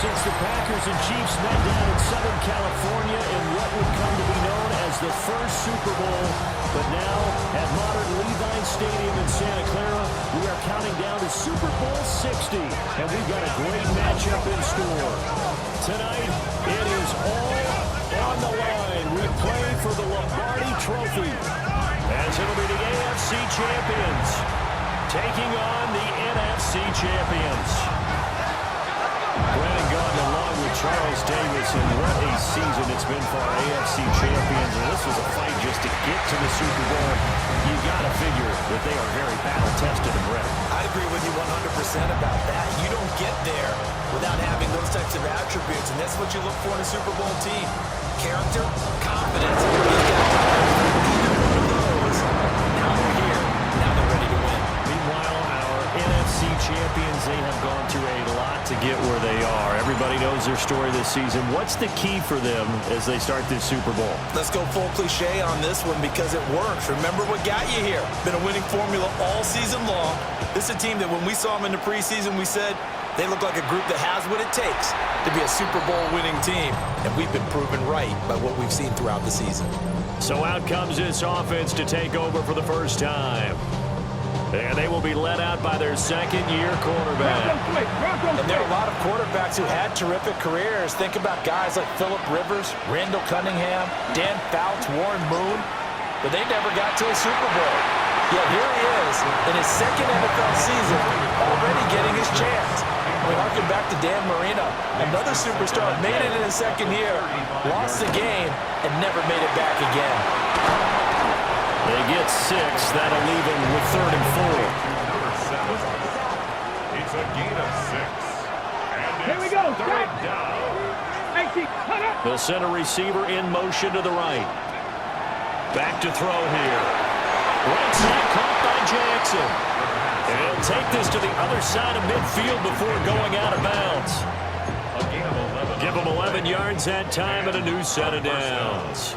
since the Packers and Chiefs met down in Southern California in what would come to be known as the first Super Bowl. But now, at modern Levine Stadium in Santa Clara, we are counting down to Super Bowl 60. And we've got a great matchup in store. Tonight, it is all on the line. We play for the Lombardi Trophy, as it'll be the AFC champions taking on the NFC champions. Brandon Gaudin along with Charles Davis, and what a season it's been for our AFC champions. And this was a fight just to get to the Super Bowl. You got to figure that they are very battle-tested and ready. I agree with you 100% about that. You don't get there without having those types of attributes, and that's what you look for in a Super Bowl team. Character, confidence. These guys have either one of those. Now they're here. Now they're ready to win. Meanwhile, our NFC champions, they have gone through a lot to get where they are. Everybody knows their story this season. What's the key for them as they start this Super Bowl? Let's go full cliche on this one because it works. Remember what got you here. Been a winning formula all season long. This is a team that when we saw them in the preseason, we said they look like a group that has what it takes to be a Super Bowl winning team. And we've been proven right by what we've seen throughout the season. So out comes this offense to take over for the first time. And they will be led out by their second-year quarterback. And there are a lot of quarterbacks who had terrific careers. Think about guys like Phillip Rivers, Randall Cunningham, Dan Fouts, Warren Moon. But they never got to a Super Bowl. Yet here he is in his second NFL season, already getting his chance. We harken back to Dan Marino. Another superstar made it in his second year, lost the game, and never made it back again. They get 6. That'll leave them with 3rd and 4. Number 7. It's a gain of 6. And here we go. 3rd down. They'll send a receiver in motion to the right. Back to throw here. Right side caught by Jackson. And he'll take this to the other side of midfield before going out of bounds. A gain of 11. Give them 11 yards that time and a new set of downs.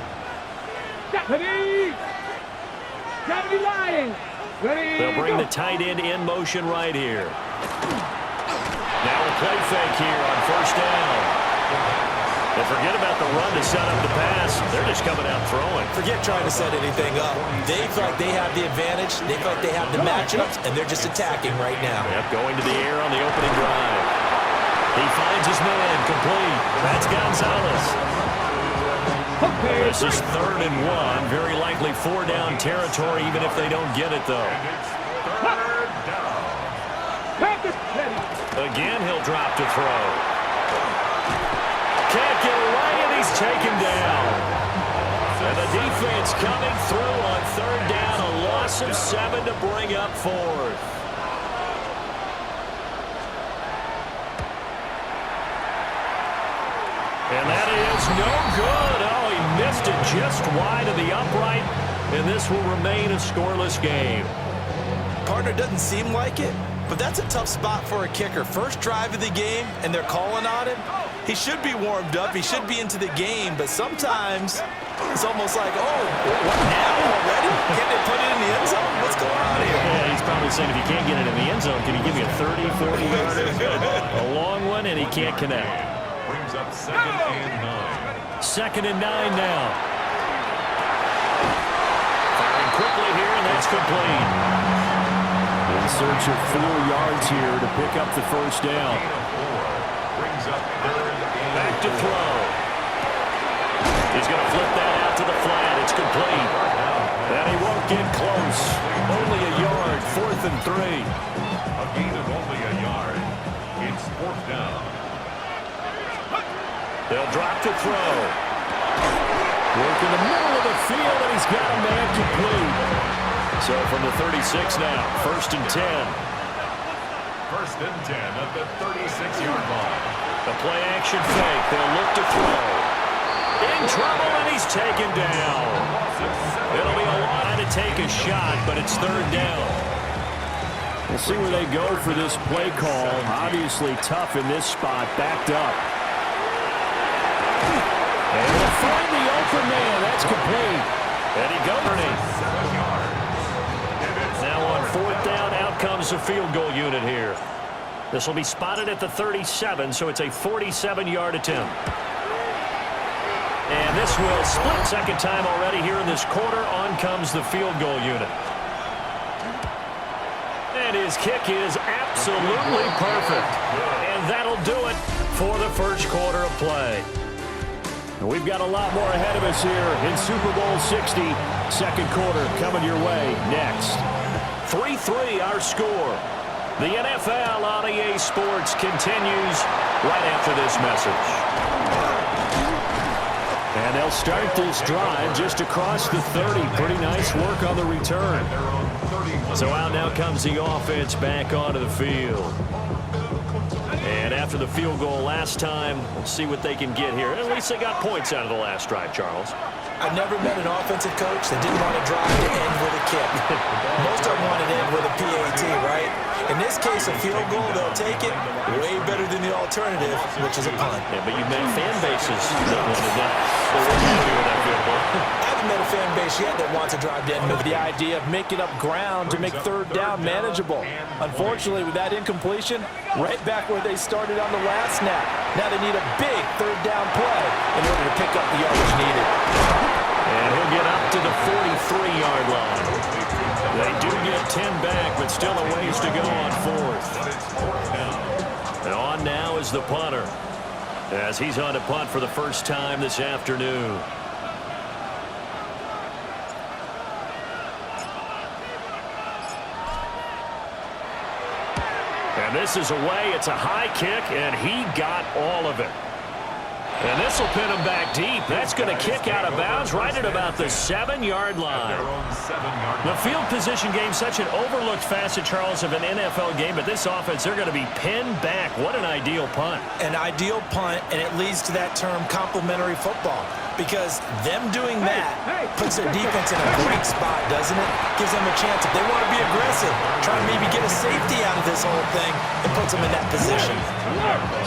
They'll bring the tight end in motion right here. Now a play fake here on 1st down. They forget about the run to set up the pass. They're just coming out throwing. Forget trying to set anything up. They feel like they have the advantage. They feel like they have the matchups, and they're just attacking right now. Yep, going to the air on the opening drive. He finds his man, complete. That's Gonzalez. This is 3rd and 1. Very likely 4-down territory, even if they don't get it, though. Third down. Again, he'll drop to throw. Can't get away, and he's taken down. And the defense coming through on 3rd down. A loss of 7 to bring up 4th. And that is no good. Oh, he missed it just wide of the upright. And this will remain a scoreless game. Partner, doesn't seem like it, but that's a tough spot for a kicker. First drive of the game, and they're calling on him. He should be warmed up. He should be into the game, but sometimes it's almost like, oh, what now already? Can't they put it in the end zone? What's going on here? Yeah, he's probably saying if he can't get it in the end zone, can you give me a 30, 40-yarder? A long one, and he can't connect. Brings up 2nd and 9. 2nd and 9 now. Firing quickly here, and that's complete. In search of 4 yards here to pick up the 1st down. Brings up 3rd and Back to throw. He's going to flip that out to the flat. It's complete. And he won't get close. Only a yard, 4th and 3. a gain of only a yard. It's 4th down. They'll drop to throw. Work in the middle of the field, and he's got a man complete. So from the 36 now, 1st and 10. 1st and 10 at the 36-yard line. The play action fake. They'll look to throw. In trouble, and he's taken down. It'll be a lot to take a shot, but it's 3rd down. We'll see where they go for this play call. Obviously tough in this spot, backed up. And they'll find the open man. That's complete. And he goes. Now on 4th down, out comes the field goal unit here. This will be spotted at the 37, so it's a 47-yard attempt. And this will split second time already here in this quarter. On comes the field goal unit. And his kick is absolutely perfect. And that'll do it for the first quarter of play. And we've got a lot more ahead of us here in Super Bowl 60. Second quarter coming your way next. 3-3 our score. The NFL on EA Sports continues right after this message. And they'll start this drive just across the 30. Pretty nice work on the return. So out now comes the offense back onto the field. And after the field goal last time, we'll see what they can get here. At least they got points out of the last drive, Charles. I've never met an offensive coach that didn't want to drive to end with a kick. Most of them want to end with a PAT, right? In this case, a field goal, they'll take it way better than the alternative, which is a punt. Yeah, but you've met fan bases that wanted that. What do you do with that field goal? I haven't met a fan base yet that wants to drive to end with the idea of making up ground to make third down manageable. Unfortunately, with that incompletion, right back where they started on the last snap. Now they need a big third down play in order to pick up the yardage needed. And he'll get up to the 43-yard line. They do get 10 back, but still a ways to go on fourth. And on now is the punter, as he's on to punt for the first time this afternoon. And this is away. It's a high kick, and he got all of it. And this will pin him back deep. That's going to kick out of bounds right at about the 7-yard line. The field position game, such an overlooked facet, Charles, of an NFL game. But this offense, they're going to be pinned back. What an ideal punt. An ideal punt, and it leads to that term complementary football. Because them doing that puts their defense in a great spot, doesn't it? Gives them a chance. If they want to be aggressive, try to maybe get a safety out of this whole thing, it puts them in that position.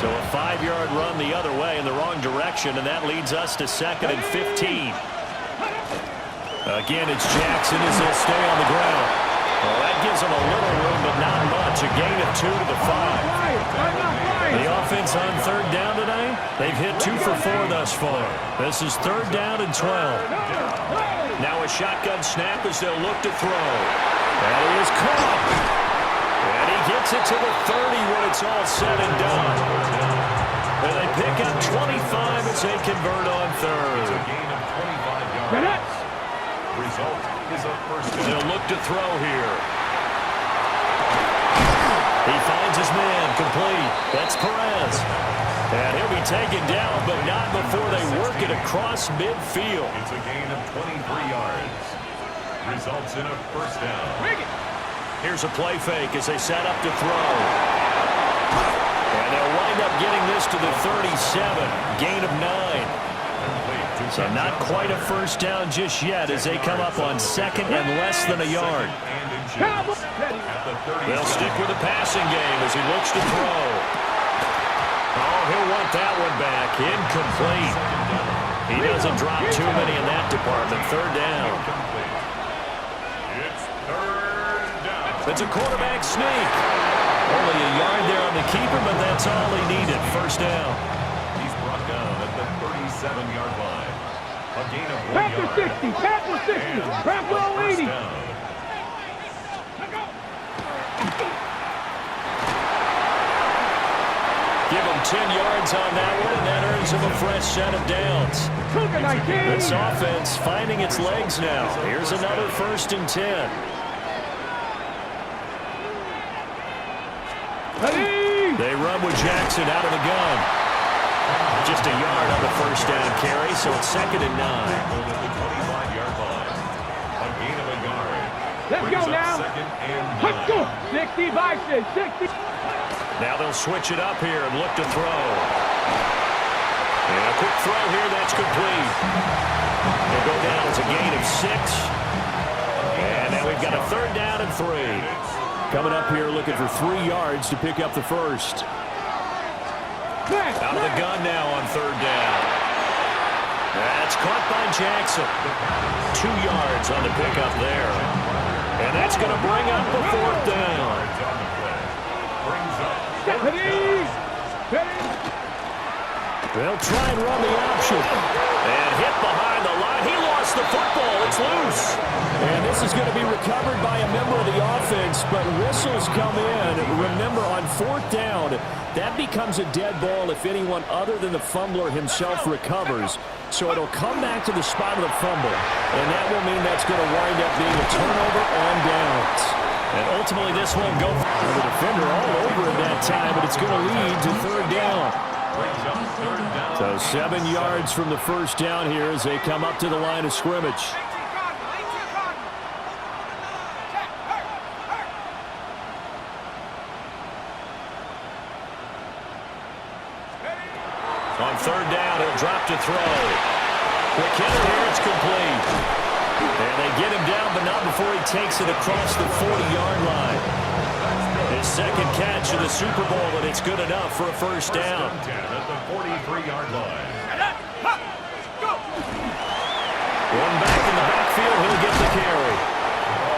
So a 5-yard run the other way in the wrong direction, and that leads us to 2nd and 15. Again, it's Jackson as they'll stay on the ground. Well, that gives them a little room, but not much. A gain of 2 to the 5. The offense on third down tonight, they've hit 2 for 4 thus far. This is 3rd down and 12. Now a shotgun snap as they'll look to throw. And he is caught. And he gets it to the 30 when it's all said and done. And they pick up 25 as they convert on third. Result is a first down. They'll look to throw here. He finds his man, complete. That's Perez. And he'll be taken down, but not before they work it across midfield. It's a gain of 23 yards. Results in a first down. Here's a play fake as they set up to throw. And they'll wind up getting this to the 37. Gain of 9. So not quite a first down just yet as they come up on 2nd and less than a yard. They'll stick with the passing game as he looks to throw. Oh, he'll want that one back. Incomplete. He doesn't drop too many in that department. 3rd down. It's 3rd down. It's a quarterback sneak. Only a yard there on the keeper, but that's all he needed. 1st down. He's brought down at the 37-yard line. A gain of 1 Panther yard. 60, Panther 60, Brackwell 80. Give him 10 yards on that one, and that earns him a fresh set of downs. This offense finding its legs now. Here's another 1st and 10. Ready? They run with Jackson out of the gun. Just a yard on the 1st down carry, so it's 2nd and 9. At the 25-yard line. A gain of a yard. Let's go now. 2nd and let's 9. go. 60 Vikings, 60. Now they'll switch it up here and look to throw. And a quick throw here, that's complete. They'll go down as a gain of 6. And now we've got a 3rd down and 3. Coming up here looking for 3 yards to pick up the first. Out of the gun now on 3rd down. That's caught by Jackson. 2 yards on the pickup there. And that's going to bring up the 4th down. Brings up Ready? They'll try and run the option. And hit behind the line. He lost the football. It's loose. And this is going to be recovered by a member of the offense, but whistles come in. Remember, on 4th down, that becomes a dead ball if anyone other than the fumbler himself recovers. So it'll come back to the spot of the fumble. And that will mean that's going to wind up being a turnover on downs. And ultimately, this won't go for the defender all over at that time, but it's going to lead to 3rd down. So 7 yards from the 1st down here as they come up to the line of scrimmage. On 3rd down, he'll drop to throw. Quick hitter here, it's complete. And they get him down, but not before he takes it across the 40-yard line. His 2nd catch of the Super Bowl, and it's good enough for a 1st down. At the 43-yard line. One back in the backfield, he'll get the carry.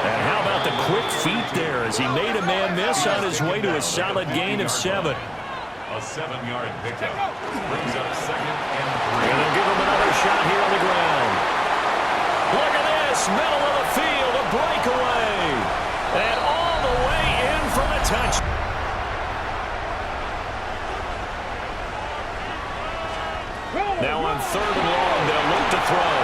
And how about the quick feet there as he made a man miss on his way to a solid gain of 7. A 7-yard pickup. Brings up 2nd and 3. And they'll give him another shot here on the ground. Look at this, middle of the field, a breakaway. And all the way in for the touch. Now on 3rd and long, they'll look to throw.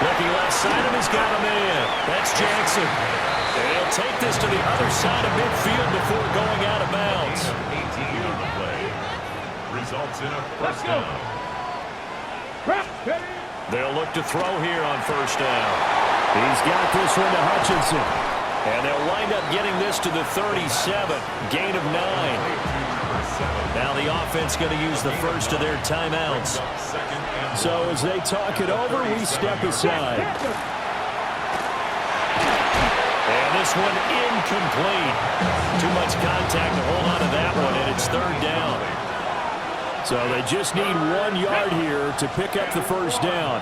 Looking left side of him, he's got a man. That's Jackson. And he'll take this to the other side of midfield before going out of bounds. 18 on the play. Results in a 1st down. They'll look to throw here on 1st down. He's got this one to Hutchinson. And they'll wind up getting this to the 37. Gain of 9. Now the offense going to use the first of their timeouts. So as they talk it over, we step aside. And this one incomplete. Too much contact to hold on to that one, and it's 3rd down. So they just need 1 yard here to pick up the 1st down.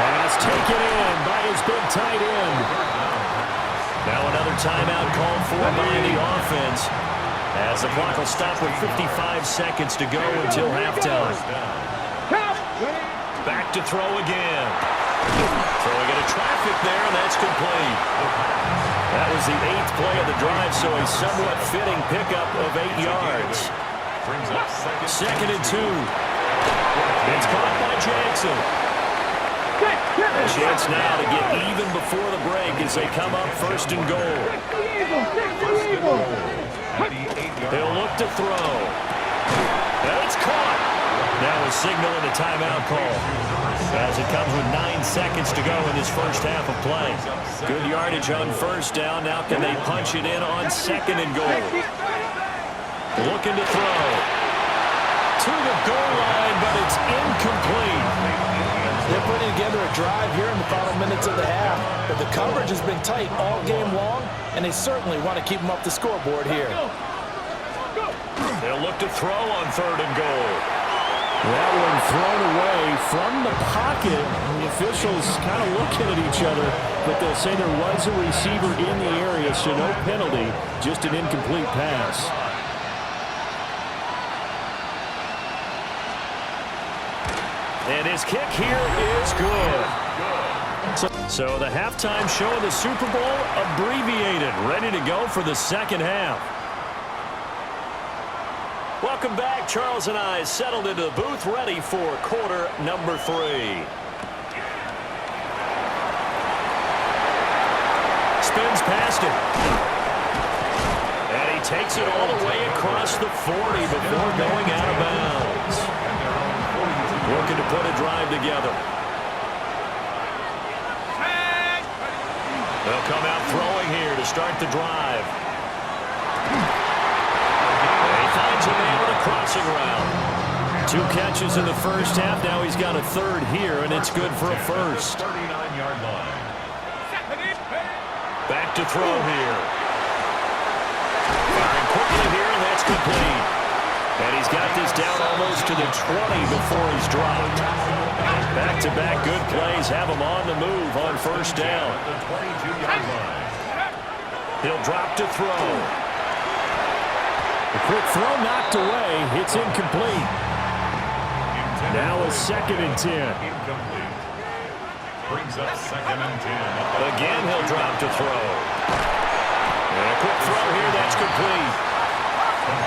Pass taken in by his big tight end. Now another timeout called for by the offense, as the clock will stop with 55 seconds to go until halftime. Back to throw again. Throwing into traffic there, and that's complete. That was the 8th play of the drive, so a somewhat fitting pickup of 8 yards. 2nd and 2. It's caught by Jackson. A chance now to get even before the break as they come up 1st and goal. They'll look to throw. And it's caught. Now a signal and a timeout call, as it comes with 9 seconds to go in this 1st half of play. Good yardage on 1st down. Now can they punch it in on 2nd and goal? Looking to throw. To the goal line, but it's incomplete. They're putting together a drive here in the final minutes of the half, but the coverage has been tight all game long, and they certainly want to keep them up the scoreboard here. They'll look to throw on 3rd and goal. That one thrown away from the pocket. The officials kind of looking at each other, but they'll say there was a receiver in the area, so no penalty, just an incomplete pass. And his kick here is good. So the halftime show of the Super Bowl abbreviated, ready to go for the 2nd half. Welcome back. Charles and I settled into the booth, ready for quarter number 3. Spins past it. And he takes it all the way across the 40 before going out of bounds. Looking to put a drive together. They'll come out throwing here to start the drive. He finds a man with a crossing route. 2 catches in the 1st half. Now he's got a 3rd here, and it's good for a 1st. 39-yard line. Back to throw here. Firing quickly here, and that's complete. And he's got this down almost to the 20 before he's dropped. Back-to-back good plays have him on the move on 1st down. The 22-yard line. He'll drop to throw. A quick throw knocked away. It's incomplete. Now a 2nd and 10. Incomplete. Brings up 2nd and 10. Again, he'll drop to throw. And a quick throw here. That's complete.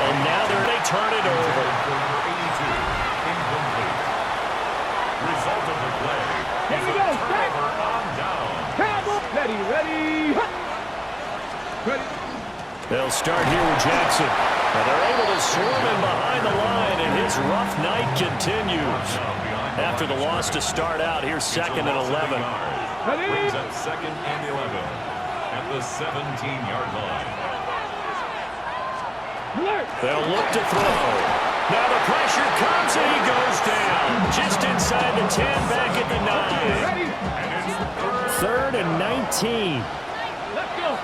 And now they turn it over. Number 82. Incomplete. Result of the play. Here we go. Turnover on down. Cowboy. Ready, ready. Ready. They'll start here with Jackson. And they're able to swarm him behind the line, and his rough night continues. After the loss to start out, here's 2nd and 11. Brings up 2nd and 11 at the 17-yard line. They'll look to throw. Now the pressure comes, and he goes down. Just inside the 10, back at the 9. Ready. 3rd and 19. Let's go.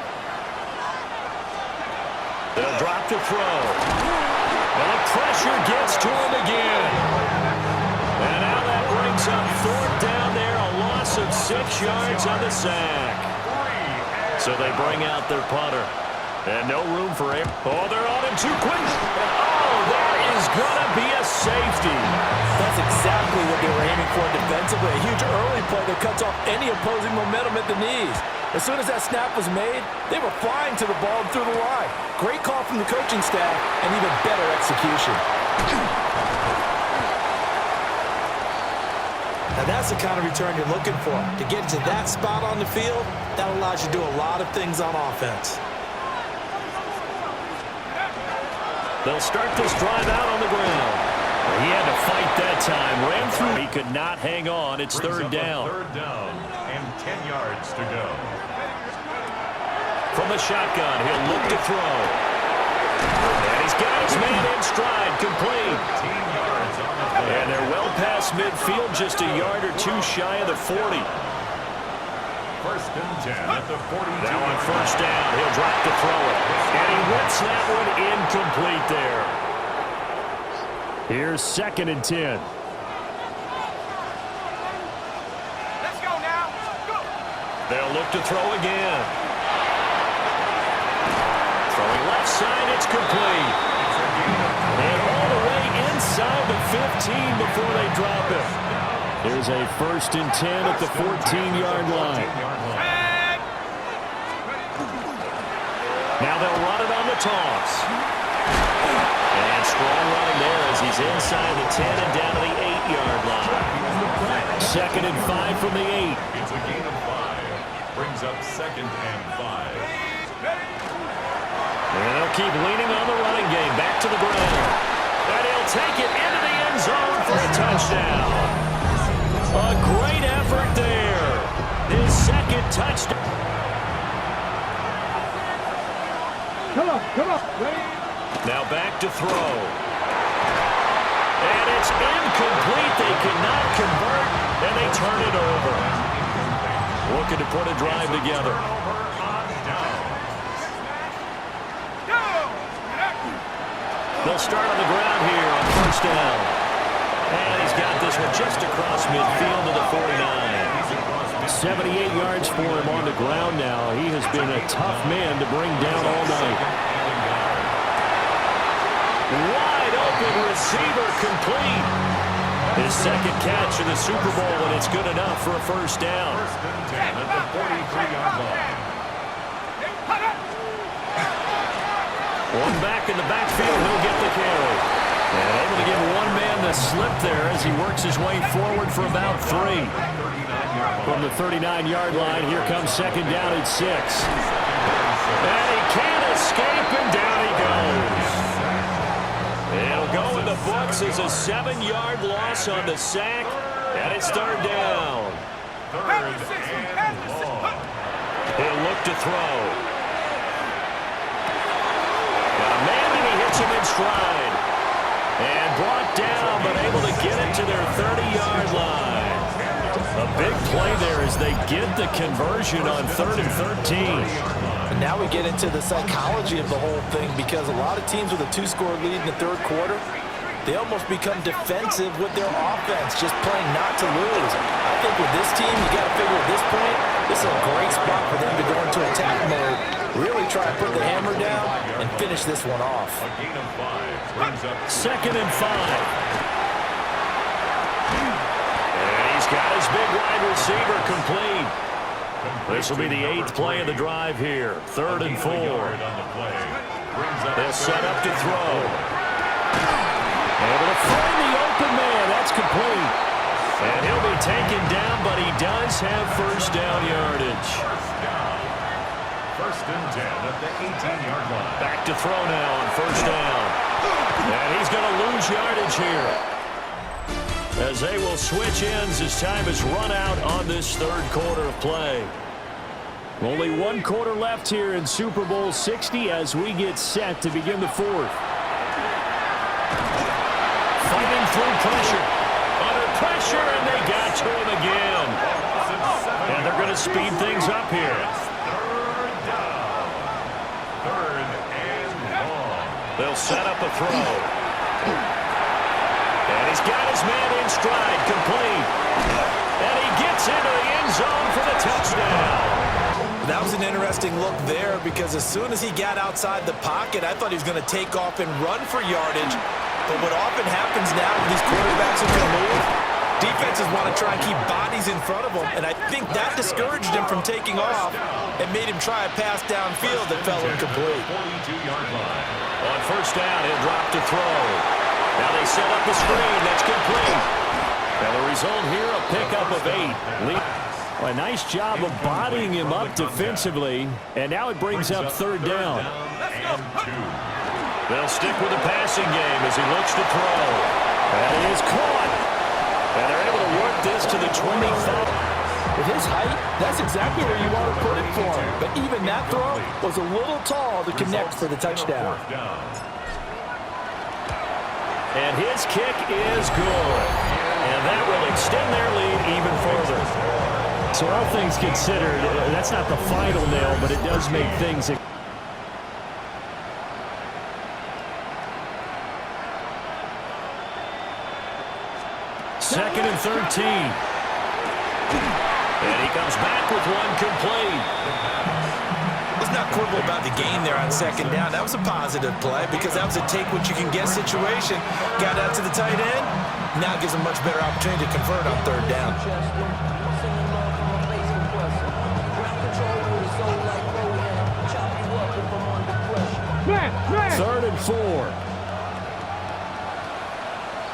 They'll drop to throw. And the pressure gets to him again. And now that brings up 4th down there, a loss of 6 yards on the sack. So they bring out their punter. And no room for air. Oh, they're on him too quick. Oh, there is going to be a safety. That's exactly what they were aiming for defensively. A huge early play that cuts off any opposing momentum at the knees. As soon as that snap was made, they were flying to the ball and through the line. Great call from the coaching staff and even better execution. Now that's the kind of return you're looking for. To get to that spot on the field, that allows you to do a lot of things on offense. They'll start this drive out on the ground. He had to fight that time. Ran through. He could not hang on. It's 3rd down. 3rd down and 10 yards to go. From the shotgun, he'll look to throw. And he's got his man in stride, complete. 15 yards on the play. And they're well past midfield, just a yard or two shy of the 40. 1st and 10 at the 42. Now on 1st down, he'll drop to throw it. And he whips that one incomplete there. Here's 2nd and 10. Let's go now. Go. They'll look to throw again. Throwing left side, it's complete. And all the way inside the 15 before they drop it. There's a 1st and 10 at the 14-yard line. Now they'll run it on the toss. And strong running there as he's inside the 10 and down to the 8-yard line. 2nd and 5 from the 8. It's a gain of 5. Brings up 2nd and 5. And they'll keep leaning on the running game. Back to the ground. And he'll take it into the end zone for a touchdown. A great effort there. His 2nd touchdown. Come on. Ready. Now back to throw. And it's incomplete. They cannot convert, and they turn it over. Looking to put a drive together. They'll start on the ground here on 1st down. And he's got this one just across midfield to the 49. 78 yards for him on the ground now. He has been a tough man to bring down all night. Wide open receiver, complete. His 2nd catch in the Super Bowl, and it's good enough for a 1st down. 1st and 10 at the 43-yard line. One back in the backfield, he'll get the carry. And able to give one man the slip there as he works his way forward for about 3. From the 39-yard line, here comes 2nd down at 6. And he can't escape, and down he goes. It'll go in the books as a 7-yard loss on the sack, and it's 3rd down. 3rd and long. He'll look to throw. Got a man, and he hits him in stride. And brought down, but able to get it to their 30-yard line. A big play there as they get the conversion on 3rd and 13. And now we get into the psychology of the whole thing, because a lot of teams with a 2-score lead in the 3rd quarter, they almost become defensive with their offense, just playing not to lose. I think with this team, you got to figure at this point, this is a great spot for them to go into attack mode, really try to put the hammer down and finish this one off. A gain of 5 brings up 2nd and 5. And he's got his big wide receiver complete. This will be the 8th play of the drive here. 3rd and 4. They'll set up to throw. Able to find the open man. That's complete. And he'll be taken down, but he does have first down yardage. 1st and 10 at the 18-yard line. Back to throw now on 1st down. And he's going to lose yardage here, as they will switch ends as time is run out on this 3rd quarter of play. Only 1 quarter left here in Super Bowl 60 as we get set to begin the 4th. Fighting through pressure. Under pressure, and they got to him again. And they're going to speed things up here. 3rd down. 3rd and long. They'll set up a throw. And he's got his man in stride, complete. And he gets into the end zone for the touchdown. That was an interesting look there because as soon as he got outside the pocket, I thought he was going to take off and run for yardage. But what often happens now with these quarterbacks who can move, defenses want to try and keep bodies in front of them, and I think that discouraged him from taking off and made him try a pass downfield that fell incomplete. 42-yard line. On 1st down, he'll drop to throw. Now they set up the screen. That's complete. Now the result here, a pickup of 8. A nice job of bodying him up defensively. And now it brings up 3rd down. And 2. They'll stick with the passing game as he looks to throw. And he is caught. And they're able to work this to the 25. With his height, that's exactly where you want to put it for him. But even that throw was a little tall to connect for the touchdown. And his kick is good. And that will extend their lead even further. So all things considered, that's not the final nail, but it does make things... 2nd and 13. And he comes back with one complete. Let's not quibble about the game there on 2nd down. That was a positive play because that was a take-what-you-can-get situation. Got out to the tight end. Now gives him a much better opportunity to convert on 3rd down. Man. 3rd and 4.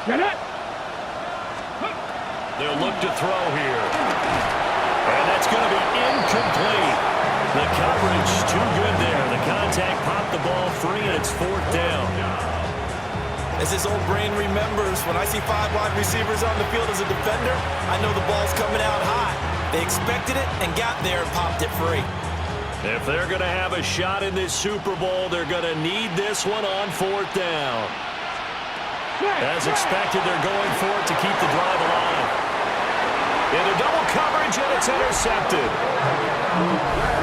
Get it. They'll look to throw here. And that's going to be incomplete. The coverage too good there. The contact popped the ball free, and it's 4th down. As his old brain remembers, when I see 5 wide receivers on the field as a defender, I know the ball's coming out high. They expected it and got there and popped it free. If they're going to have a shot in this Super Bowl, they're going to need this one on 4th down. As expected, they're going for it to keep the drive alive. Into double coverage, and it's intercepted.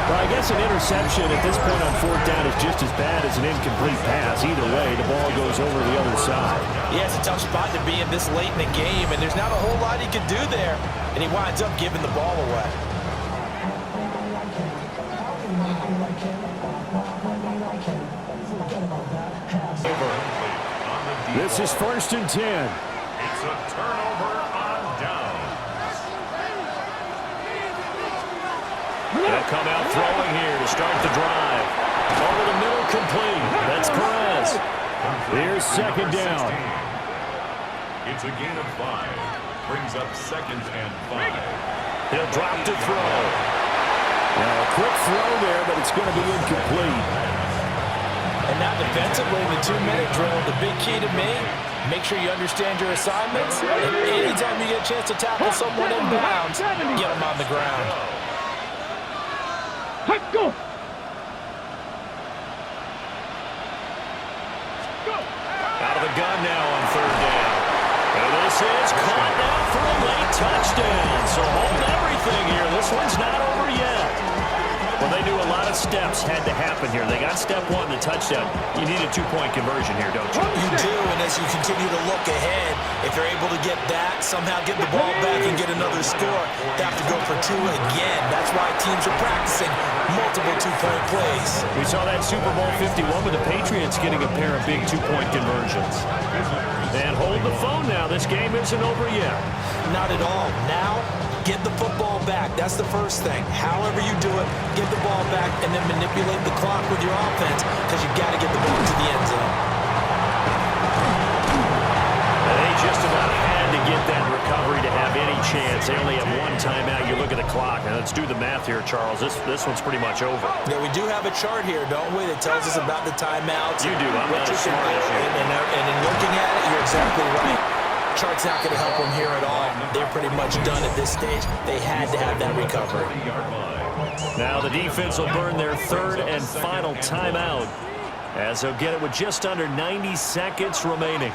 Well, I guess an interception at this point on 4th down is just as bad as an incomplete pass. Either way, the ball goes over the other side. Yeah, it's a tough spot to be in this late in the game, and there's not a whole lot he can do there, and he winds up giving the ball away. This is 1st and 10. It's a turnover on downs. They'll come out throwing here to start the drive. Over the middle, complete. That's Perez. Here's 2nd down. It's a gain of 5. Brings up 2nd and 5. He'll drop to throw. Now a quick throw there, but it's going to be incomplete. And now defensively in the 2-minute drill, the big key to me, make sure you understand your assignments. And anytime you get a chance to tackle someone in bounds, get them on the ground. Go. Out of the gun now on 3rd down. And this is caught now for a late touchdown. So hold everything here. This one's not over yet. Well, they knew a lot of steps had to happen here. They got step 1, the touchdown. You need a 2-point conversion here, don't you? You do, and as as you continue to look ahead, if they're able to get that, somehow get the ball back and get another score, they have to go for two again. That's why teams are practicing multiple two-point plays. We saw that Super Bowl 51 with the Patriots getting a pair of big two-point conversions. And hold the phone now. This game isn't over yet. Not at all. Now, get the football back. That's the first thing. However you do it, get the ball back and then manipulate the clock with your offense because you've got to get the ball to the end zone. They just about had to get that recovery to have any chance. They only have one timeout. You look at the clock. Now, let's do the math here, Charles. This one's pretty much over. Yeah, we do have a chart here, don't we, that tells us about the timeouts. You do. I'm not as smart as you. And in looking at it, you're exactly right. Chart's not going to help them here at all. They're pretty much done at this stage. They had to have that recovery. Now the defense will burn their third and final timeout as they'll get it with just under 90 seconds remaining.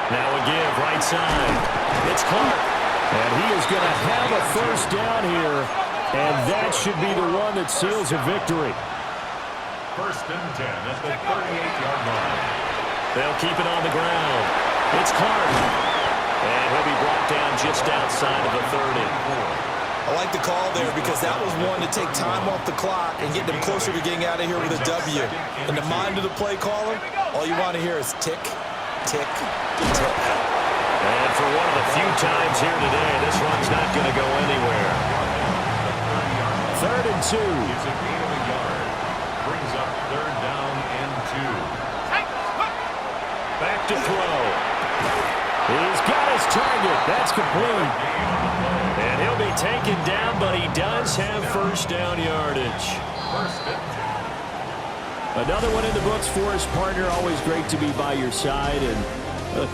Now a give right side. It's Clark. And he is going to have a first down here. And that should be the one that seals a victory. First and 10 at the 38-yard line. They'll keep it on the ground. It's Clark. And he'll be brought down just outside of the 30. I like the call there because that was one to take time off the clock and get them closer to getting out of here with a W. In the mind of the play caller, all you want to hear is tick, tick, tick. And for one of the few times here today, this run's not going to go anywhere. Third and 2. It's a gain of a yard. Brings up third down and 2. Back to throw. He's got his target. That's complete. And he'll be taken down, but he does have first down yardage. First and 10. Another one in the books for his partner. Always great to be by your side. And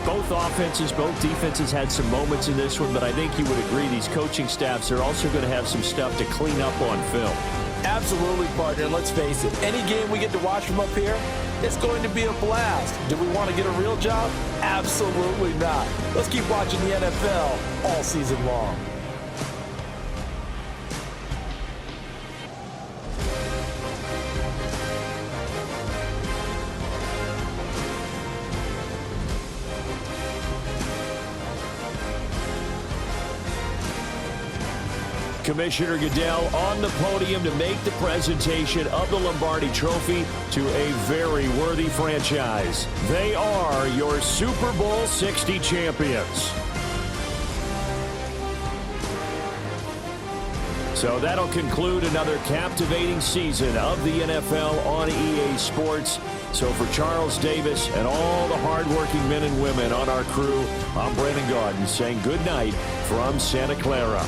both offenses, both defenses had some moments in this one, but I think you would agree these coaching staffs are also going to have some stuff to clean up on film. Absolutely, partner. Let's face it, any game we get to watch from up here, it's going to be a blast. Do we want to get a real job? Absolutely not. Let's keep watching the NFL all season long. Commissioner Goodell on the podium to make the presentation of the Lombardi Trophy to a very worthy franchise. They are your Super Bowl 60 champions. So that'll conclude another captivating season of the NFL on EA Sports. So for Charles Davis and all the hardworking men and women on our crew, I'm Brandon Gaudin saying good night from Santa Clara.